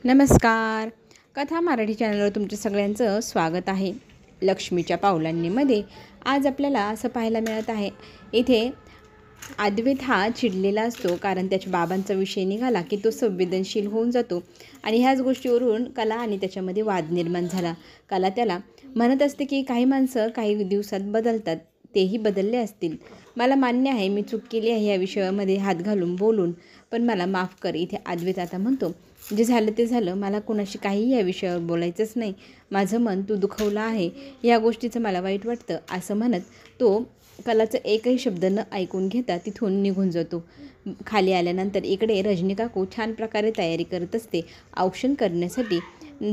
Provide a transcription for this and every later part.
नमस्कार. कथा मराठी चॅनलवर तुमच्या सगळ्यांचं स्वागत आहे. लक्ष्मीच्या पावलांनीमध्ये आज आपल्याला असं पाहायला मिळत आहे, इथे अद्वैत हा चिडलेला असतो, कारण त्याच्या बाबांचा विषय निघाला की तो संवेदनशील होऊन जातो आणि ह्याच गोष्टीवरून कला आणि त्याच्यामध्ये वाद निर्माण झाला. कला त्याला म्हणत असते की काही माणसं काही दिवसात बदलतात, तेही बदलले असतील. मला मान्य आहे, मी चूक केली आहे या विषयामध्ये हात घालून बोलून, पण मला माफ कर. इथे अद्वैत आता म्हणतो, जे झालं ते झालं, मला कोणाशी काही या विषयावर बोलायचंच नाही. माझं मन तू दुखवलं आहे, या गोष्टीचं मला वाईट वाटतं. असं म्हणत तो कलाचं एकही शब्द न ऐकून घेता तिथून निघून जातो. खाली आल्यानंतर इकडे रजनी काकू छान प्रकारे तयारी करत असते औक्षण करण्यासाठी.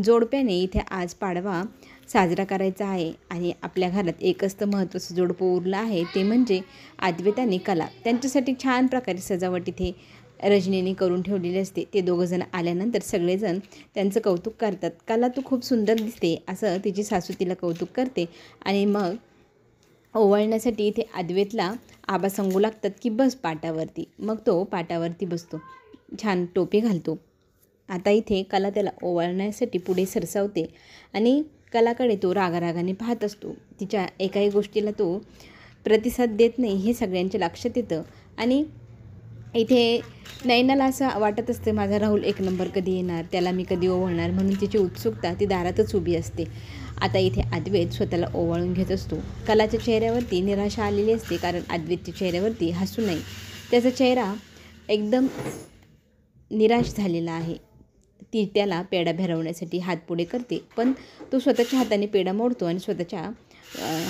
जोडप्याने इथे आज पाडवा साजरा करायचा आहे आणि आपल्या घरात एकच तर महत्त्वाचं जोडपं उरलं आहे, ते म्हणजे अद्वैत आणि कला. त्यांच्यासाठी छान प्रकारे सजावट इथे रजनीने करून ठेवलेली असते. ते दोघंजण आल्यानंतर सगळेजण त्यांचं कौतुक करतात. कला तू खूप सुंदर दिसते, असं तिची सासू तिला कौतुक करते आणि मग ओवाळण्यासाठी इथे अद्वैतला आबा सांगू लागतात की बस पाटावरती. मग तो पाटावरती बसतो, छान टोपी घालतो. आता इथे कला त्याला ओवाळण्यासाठी पुढे सरसावते आणि कलाकडे तो रागारागाने पाहत असतो. तिच्या एकाही गोष्टीला तो प्रतिसाद देत नाही, हे सगळ्यांच्या लक्षात येतं. आणि इथे नयनाला असं वाटत असते, माझा राहुल एक नंबर कधी येणार, त्याला मी कधी ओवाळणार, म्हणून तिची उत्सुकता ती दारातच उभी असते. आता इथे अद्वैत स्वतःला ओवाळून घेत असतो. कलाच्या चेहऱ्यावरती निराशा आलेली असते, कारण अद्वैतच्या चेहऱ्यावरती हसू नाही. त्याचा चेहरा एकदम निराश झालेला आहे. ती त्याला पेढा भरवण्यासाठी हात पुढे करते, पण तो स्वतःच्या हाताने पेढा मोडतो आणि स्वतःच्या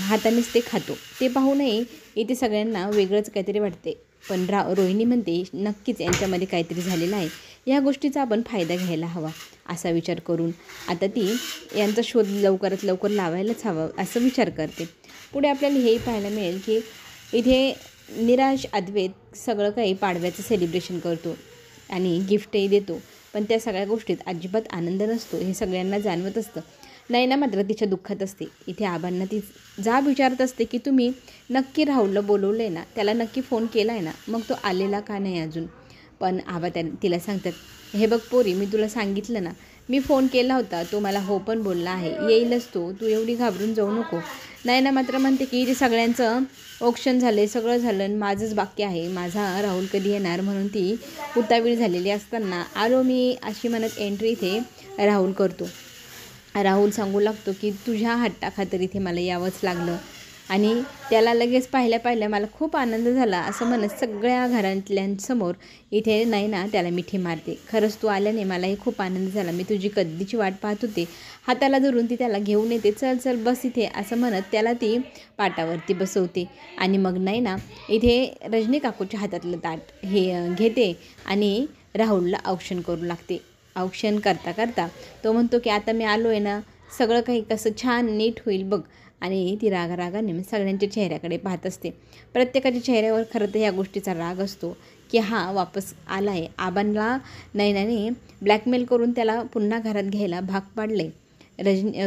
हातानेच ते खातो. ते पाहूनही इथे सगळ्यांना वेगळंच काहीतरी वाटते. पण रोहिणी म्हणते, नक्कीच यांच्यामध्ये काहीतरी झालेलं आहे, या गोष्टीचा आपण फायदा घ्यायला हवा. असा विचार करून आता ती यांचा शोध लवकरात लवकर लावायलाच हवा असं विचार करते. पुढे आपल्याला हेही पाहायला मिळेल की इथे निराश अद्वैत सगळं काही पाडव्याचं सेलिब्रेशन करतो आणि गिफ्टही देतो, पण त्या सगळ्या गोष्टीत अजिबात आनंद नसतो, हे सगळ्यांना जाणवत असतं. नयना मात्र तिच्या दुःखात असते. इथे आबांना ती जाब विचारत असते की तुम्ही नक्की राहुलला बोलवलं आहे ना, त्याला नक्की फोन केला आहे ना, मग तो आलेला का नाही अजून. पण आबा तिला सांगतात, हे बघ पोरी, मी तुला सांगितलं ना, मी फोन केला होता, तो मला हो पण बोलला आहे, येईलच तो, तू एवढी घाबरून जाऊ नको. नयना मात्र म्हणते की इथे सगळ्यांचं औक्षण झालं आहे, सगळं झालं आणि माझंच बाकी आहे, माझा राहुल कधी येणार, म्हणून ती उतावीळ झालेली असताना आलो मी अशी म्हणत एंट्री इथे राहुल करतो. राहुल सांगू लागतो की तुझ्या हट्टाखातर इथे मला यावंच लागलं आणि त्याला लगेच पाहिल्या मला खूप आनंद झाला, असं म्हणत सगळ्या घरातल्यांसमोर इथे नयना त्याला मिठी मारते. खरंच तू आल्याने मलाही खूप आनंद झाला, मी तुझी कधीची वाट पाहत होते. हाताला धरून ती त्याला घेऊन येते. चल चल बस इथे, असं म्हणत त्याला ती पाटावरती बसवते आणि मग नयना इथे रजनी काकूच्या हातातलं ताट हे घेते आणि राहुलला औक्षण करू लागते. औक्षण करता करता तो म्हणतो की आता मी आलो आहे ना, सगळं काही कसं छान नीट होईल बघ. आणि ती रागाने सगळ्यांच्या चेहऱ्याकडे पाहत असते. प्रत्येकाच्या चेहऱ्यावर खरं तर या गोष्टीचा राग असतो की हा वापस आला आहे. आबांना नयनाने ब्लॅकमेल करून त्याला पुन्हा घरात घ्यायला भाग पाडले.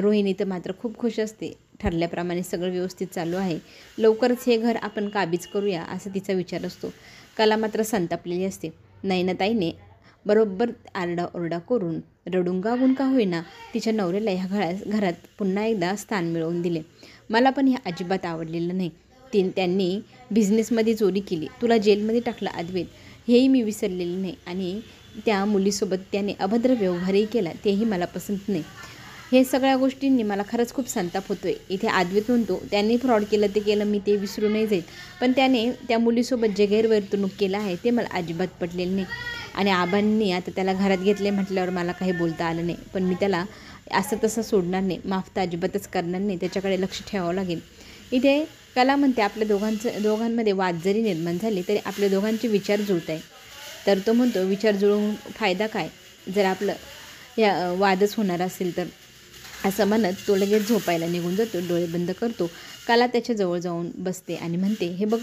रोहिणी तर मात्र खूप खुश असते. ठरल्याप्रमाणे सगळं व्यवस्थित चालू आहे, लवकरच हे घर आपण काबीज करूया, असा तिचा विचार असतो. कला मात्र संतापलेली असते. नयनाताईने बरोबर आरडाओरडा करून रडून का होईना तिच्या नवऱ्याला ह्या घरात पुन्हा एकदा स्थान मिळवून दिले. मला पण हे अजिबात आवडलेलं नाही. त्यांनी बिझनेसमध्ये चोरी केली, तुला जेलमध्ये टाकलं अद्वैत, हेही मी विसरलेलं नाही, आणि त्या मुलीसोबत त्याने अभद्र व्यवहारही केला, तेही मला पसंत नाही. हे सगळ्या गोष्टींनी मला खरंच खूप संताप होतो आहे. इथे अद्वैत म्हणतो, त्यांनी फ्रॉड केलं ते केलं, मी ते विसरू नाही जाईल, पण त्याने त्या मुलीसोबत जे गैरवर्तणूक केलं आहे ते मला अजिबात पटलेलं नाही. आणि आबांनी आता त्याला घरात घेतले म्हटल्यावर मला काही बोलता आलं नाही, पण मी त्याला असं तसं सोडणार नाही, माफ तर अजिबातच करणार नाही, त्याच्याकडे लक्ष ठेवावं लागेल. इथे कला म्हणते, आपल्या दोघांमध्ये वाद जरी निर्माण झाले तरी आपल्या दोघांचे विचार जुळत आहे. तर तो म्हणतो, विचार जुळवून फायदा काय, जर आपलं या वादच होणार असेल तर, असं म्हणत तो लगेच झोपायला निघून जातो. डोळे बंद करतो. कला त्याच्याजवळ जाऊन बसते आणि म्हणते, हे बघ,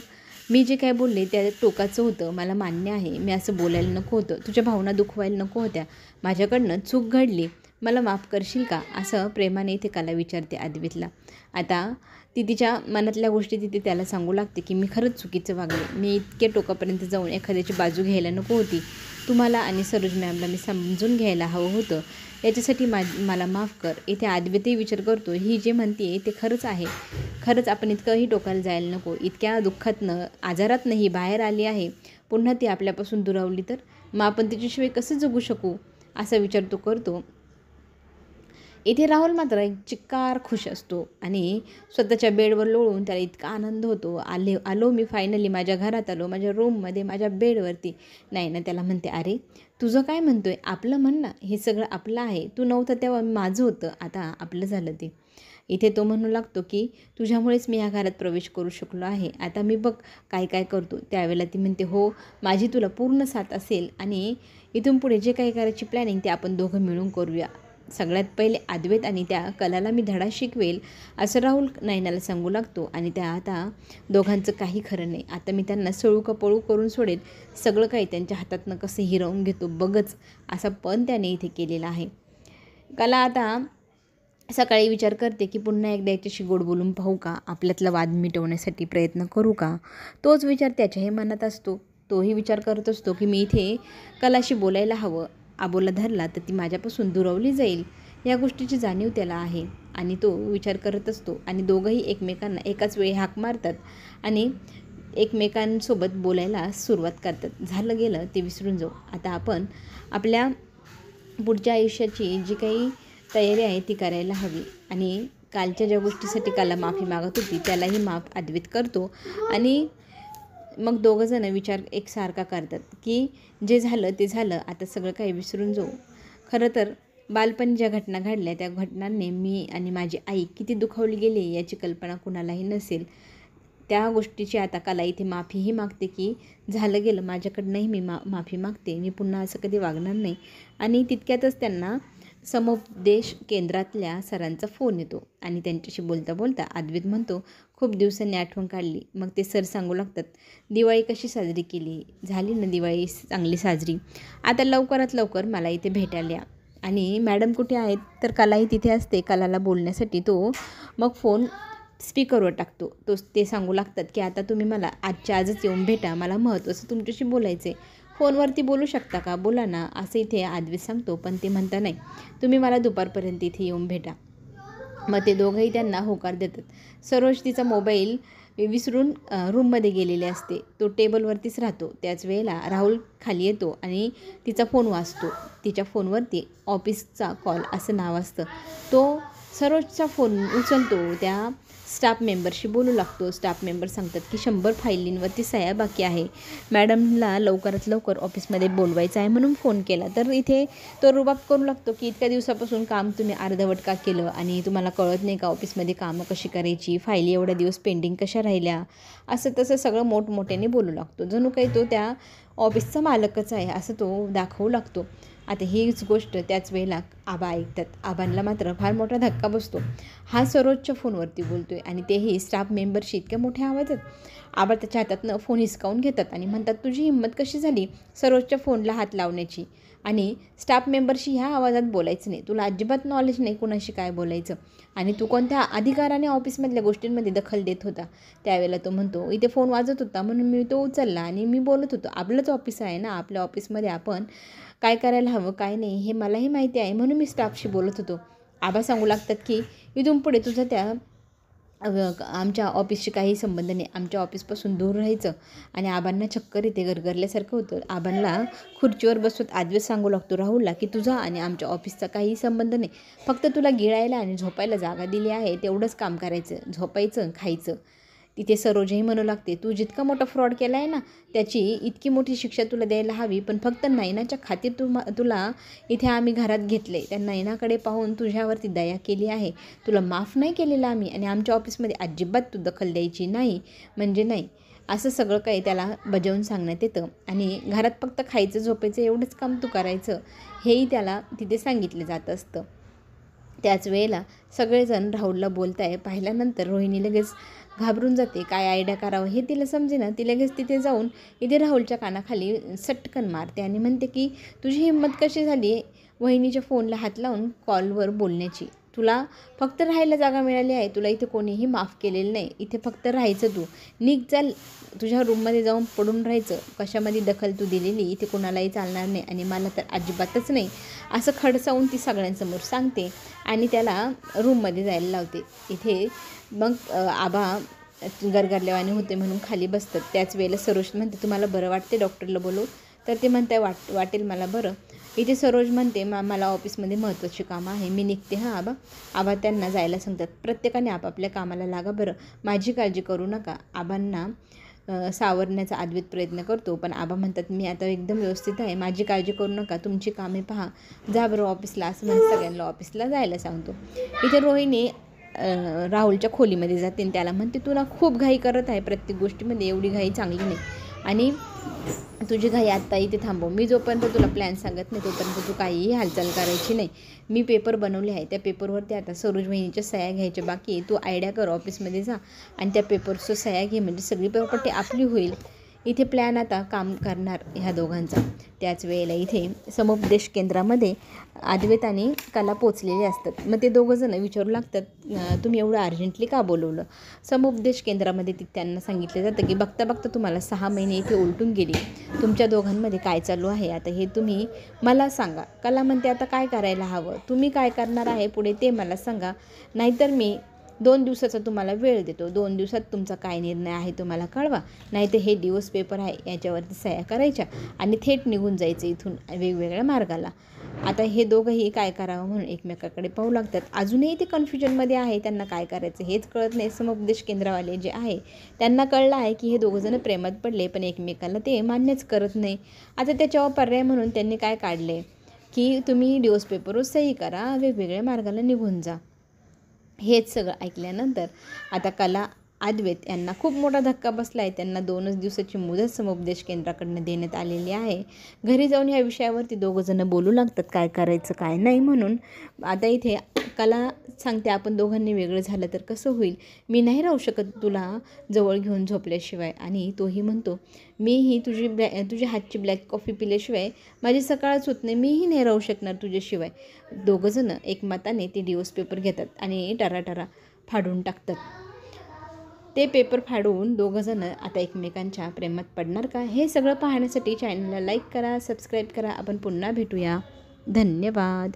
मी जे काय बोलले त्या टोकाचं होतं, मला मान्य आहे, मी असं बोलायला नको होतं, तुझ्या भावना दुखवायला नको होत्या, माझ्याकडनं चूक घडली, मला माफ करशील का, असं प्रेमाने इथे कला विचारते अद्वैतला. आता ती तिच्या मनातल्या गोष्टी तिथे त्याला सांगू लागते की मी खरंच चुकीचं वागले, मी इतके टोकापर्यंत जाऊन एखाद्याची बाजू घ्यायला नको होती, तुम्हाला आणि सरोज मॅमला मी समजून घ्यायला हवं होतं, याच्यासाठी मला माफ कर. इथे अद्वैतही विचार करतो, ही जे म्हणते ते खरंच आहे, खरंच आपण इतकंही टोकाला जायला नको, इतक्या दुःखातनं आजारातनं ही बाहेर आली आहे, पुन्हा ती आपल्यापासून दुरावली तर मग आपण तिच्याशिवाय कसं जगू शकू, असा विचार तो करतो. इथे राहुल मात्र एक चिक्कार खुश असतो आणि स्वतःच्या बेडवर लोळून त्याला इतका आनंद होतो. आलो मी फायनली, माझ्या घरात आलो, माझ्या रूममध्ये, माझ्या बेडवरती. नाही ना, त्याला म्हणते, अरे तुझं काय म्हणतोय, आपलं म्हण ना, हे सगळं आपलं आहे, तू नव्हतं तेव्हा माझं होतं, आता आपलं झालं ते. इथे तो म्हणू लागतो की तुझ्यामुळेच मी ह्या घरात प्रवेश करू शकलो आहे, आता मी बघ काय काय करतो. त्यावेळेला ती म्हणते, हो माझी तुला पूर्ण साथ असेल आणि इथून पुढे जे काही करायची प्लॅनिंग ते आपण दोघं मिळून करूया. सगळ्यात पहिले अद्वैत आणि त्या कलाला मी धडा शिकवेल, असं राहुल नयनाला सांगू लागतो. आणि त्या आता दोघांचं काही खरं नाही, आता मी त्यांना सळू कपळू करून सोडेल, सगळं काही त्यांच्या हातातनं कसं हिरवून घेतो बघच, असा पण त्याने इथे केलेला आहे. कला आता सकाळी विचार करते की पुन्हा एकदा याच्याशी गोड बोलून पाहू का, आपल्यातला वाद मिटवण्यासाठी प्रयत्न करू का. तोच विचार त्याच्याही मनात असतो. तोही विचार करत असतो की मी इथे कलाशी बोलायला हवं, आबोला धरला तर ती माझ्यापासून दुरावली जाईल, या गोष्टीची जाणीव त्याला आहे. आणि तो विचार करत असतो आणि दोघंही एकमेकांना एकाच वेळी हाक मारतात आणि एकमेकांसोबत बोलायला सुरुवात करतात. झालं गेलं ते विसरून जाऊ, आता आपण आपल्या पुढच्या आयुष्याची जी काही तयारी आहे ती करायला हवी. आणि कालच्या ज्या गोष्टीसाठी काला माफी मागत होती त्यालाही माफ अद्वैत करतो. आणि मग दोघंजणं विचार एकसारखा करतात की जे झालं ते झालं, आता सगळं काही विसरून जाऊ. खरं तर बालपणी ज्या घटना घडल्या त्या घटनांनी मी आणि माझी आई किती दुखावली गेली याची कल्पना कुणालाही नसेल. त्या गोष्टीची आता कला इथे माफीही मागते की झालं गेलं, माझ्याकडनंही मी माफी मागते, मी पुन्हा असं कधी वागणार नाही. आणि तितक्यातच त्यांना समुपदेश केंद्रातल्या सरांचा फोन येतो आणि त्यांच्याशी बोलता बोलता अद्वैत म्हणतो, खूप दिवसांनी आठवण काढली. मग ते सर सांगू लागतात, दिवाळी कशी साजरी केली, झाली ना दिवाळी चांगली साजरी, आता लवकरात लवकर मला इथे भेटायला या. आणि मॅडम कुठे आहेत, तर कलाही तिथे असते. कलाला बोलण्यासाठी तो मग फोन स्पीकरवर टाकतो. ते सांगू लागतात की आता तुम्ही मला आजच्या आजच येऊन भेटा, मला महत्त्वाचं तुमच्याशी बोलायचं आहे. फोनवरती बोलू शकता का, बोला ना, असं इथे अद्वैत सांगतो. पण ते म्हणता, नाही तुम्ही मला दुपारपर्यंत इथे येऊन भेटा. मग ते दोघंही त्यांना होकार देतात. सरोज तिचा मोबाईल विसरून रूममध्ये गेलेले असते, तो टेबलवरतीच राहतो. त्याच वेळेला राहुल खाली येतो आणि तिचा फोन वाजतो. तिच्या फोनवरती ऑफिसचा कॉल असं नाव असतं. तो सरोजचा फोन उचलतो, त्या स्टाफ मेंबरशी बोलू लागतो. स्टाफ मेंबर सांगतात की 100 फायलींवरती सह्या बाकी आहे, मॅडमला लवकरात लवकर ऑफिसमध्ये बोलवायचं आहे म्हणून फोन केला. तर इथे तो रुबाब करू लागतो की इतक्या दिवसापासून काम तुम्ही अर्धवट का केलं आणि तुम्हाला कळत नाही का ऑफिसमध्ये कामं कशी करायची, फायली एवढ्या दिवस पेंडिंग कशा राहिल्या, असं तसं सगळं मोठमोठ्याने बोलू लागतो. जणू काही तो त्या ऑफिसचा मालकच आहे असं तो दाखवू लागतो. आता हीच गोष्ट त्याच वेळेला आबा ऐकतात. आबांना मात्र फार मोठा धक्का बसतो. हा सरोजच्या फोनवरती बोलतोय आणि तेही स्टाफ मेंबरशी इतक्या मोठ्या आवाजात. आबा त्याच्या हातातनं फोन हिसकावून घेतात आणि म्हणतात, तुझी हिंमत कशी झाली सरोजच्या फोनला हात लावण्याची आणि स्टाफ मेंबरशी ह्या आवाजात बोलायचं नाही, तुला अजिबात नॉलेज नाही कुणाशी काय बोलायचं आणि तू कोणत्या अधिकाराने ऑफिसमधल्या गोष्टींमध्ये दखल देत होता. त्यावेळेला तो म्हणतो, इथे फोन वाजत होता म्हणून मी तो उचलला आणि मी बोलत होतो, आपलंच ऑफिस आहे ना, आपल्या ऑफिसमध्ये आपण काय करायला हवं काय नाही हे मलाही माहिती आहे म्हणून मी स्टाफशी बोलत होतो. आबा सांगू लागतात की इथून पुढे तुझं त्या आमच्या ऑफिसशी काही संबंध नाही, आमच्या ऑफिसपासून दूर राहायचं. आणि आबांना चक्कर इथे गरगरल्यासारखं होतं. आबांना खुर्चीवर बसवत अद्वैत सांगू लागतो राहुलला की तुझा आणि आमच्या ऑफिसचा काही संबंध नाही, फक्त तुला गिळायला आणि झोपायला जागा दिली आहे, तेवढंच काम करायचं, झोपायचं, खायचं. तिथे सरोजही म्हणू लागते, तू जितका मोठा फ्रॉड केला आहे ना त्याची इतकी मोठी शिक्षा तुला द्यायला हवी, पण फक्त नयनाच्या खातीर तुला इथे आम्ही घरात घेतले, त्या नयनाकडे पाहून तुझ्यावरती दया केली आहे, तुला माफ नाही केलेलं आम्ही आणि आमच्या ऑफिसमध्ये अजिबात तू दखल द्यायची नाही म्हणजे नाही, असं सगळं काही त्याला बजावून सांगण्यात येतं. आणि घरात फक्त खायचं झोपायचं एवढंच काम तू करायचं हेही त्याला तिथे सांगितलं जात असतं. त्याच वेळेला सगळेजण राहुलला बोलताय पाहिल्यानंतर रोहिणी लगेच घाबरून जाते, काय आयडिया करावं हे तिला समजेना. ती लगेच तिथे जाऊन इथे राहुलच्या कानाखाली सटकन मारते आणि म्हणते की तुझी हिंमत कशी झाली वहिनीच्या फोनला हात लावून कॉलवर बोलण्याची. तुला फक्त राहायला जागा मिळाली आहे. तुला इथे कोणीही माफ केलेलं नाही. इथे फक्त राहायचं तू. निघ, चल, तुझ्या रूममध्ये जाऊन पडून राहायचं. कशामध्ये दखल तू दिलेली इथे कोणालाही चालणार नाही आणि मला तर अजिबातच नाही, असं खडसावून ती सगळ्यांसमोर सांगते आणि त्याला रूममध्ये जायला लावते. इथे मग आबा गरगरल्यावाने होते म्हणून खाली बसतात. त्याच वेळेला सरोज म्हणते, तुम्हाला बरं वाटते डॉक्टरला बोलवू? तर ते म्हणताय, वाटेल मला बरं. इथे सरोज म्हणते, मला ऑफिसमध्ये महत्त्वाची कामं आहे, मी निघते हां आबा. आबा त्यांना जायला सांगतात. प्रत्येकाने आपापल्या कामाला लागा बरं, माझी काळजी करू नका. आबांना सावरण्याचा अद्भुत प्रयत्न करतो, पण आबा म्हणतात, मी आता एकदम व्यवस्थित आहे, माझी काळजी करू नका, तुमची कामे पहा, जा बरं ऑफिसला, असं म्हणून सगळ्यांना ऑफिसला जायला सांगतो. इथे रोहिणी राहुलच्या खोलीमध्ये जाते आणि त्याला म्हणते, तुला खूप घाई करत आहे प्रत्येक गोष्टीमध्ये, एवढी घाई चांगली नाही आणि तुझी घाई आत्ता इथे थांबव. मी जोपर्यंत तुला प्लॅन सांगत नाही तोपर्यंत तू काहीही हालचाल करायची नाही. मी पेपर बनवले आहे, त्या पेपरवरती आता सरोज वहिनीच्या सह्या घ्यायच्या बाकी आहे. तू आयडिया कर, ऑफिसमध्ये जा आणि त्या पेपरचं सह्या घे, म्हणजे सगळी प्रॉपर्टी आपली होईल. इथे प्लॅन आता काम करणार ह्या दोघांचा. त्याच वेळेला इथे समुपदेश केंद्रामध्ये अद्वैत आणि कला पोचलेले असतात. मग ते दोघंजणं विचारू लागतात, तुम्ही एवढं अर्जंटली का बोलवलं? समुपदेश केंद्रामध्ये त्यांना सांगितलं जातं की बघता बघता तुम्हाला 6 महिने इथे उलटून गेली. तुमच्या दोघांमध्ये काय चालू आहे आता हे तुम्ही मला सांगा. कला म्हणते, आता काय करायला हवं? तुम्ही काय करणार आहे पुढे ते मला सांगा, नाहीतर मी 2 दिवसाचा तुम्हाला वेळ देतो. 2 दिवसात तुमचा काय निर्णय आहे तुम्हाला कळवा, नाही तर हे डिवोर्स पेपर आहे याच्यावरती सह्या करायच्या आणि थेट निघून जायचं इथून वेगवेगळ्या मार्गाला. आता हे दोघंही काय करावं म्हणून एकमेकाकडे पाहू लागतात. अजूनही ते कन्फ्युजनमध्ये आहे, त्यांना काय करायचं हेच कळत नाही. समुपदेश केंद्रवाले जे आहे त्यांना कळलं आहे की हे दोघंजणं प्रेमात पडले, पण एकमेकाला ते मान्यच करत नाही. आता त्याच्यावर पर्याय म्हणून त्यांनी काय काढले की तुम्ही डिवोर्स पेपरवर सही करा, वेगवेगळ्या मार्गाला निघून जा. हेच सगळं ऐकल्यानंतर आता कला अद्वैत यांना खूप मोठा धक्का बसला आहे. त्यांना 2च दिवसाची मुदत समुपदेश केंद्राकडनं देण्यात आलेली आहे. घरी जाऊन ह्या विषयावरती दोघंजणं बोलू लागतात काय करायचं काय नाही म्हणून. आता इथे कला सांगते, आपण दोघांनी वेगळं झालं तर कसं होईल? मी नाही राहू शकत तुला जवळ घेऊन झोपल्याशिवाय. आणि तोही म्हणतो, मीही तुझी हातची ब्लॅक कॉफी पिल्याशिवाय माझी सकाळच होत नाही, मीही नाही राहू शकणार तुझ्याशिवाय. दोघंजणं एकमताने ते डिवोर्स पेपर घेतात आणि टराटरा फाडून टाकतात. ते पेपर फाडून दोघंजणं आता एकमेकांच्या प्रेमात पडणार का? हे सगळं पाहण्यासाठी चॅनलला लाईक करा, सबस्क्राईब करा. आपण पुन्हा भेटूया. धन्यवाद.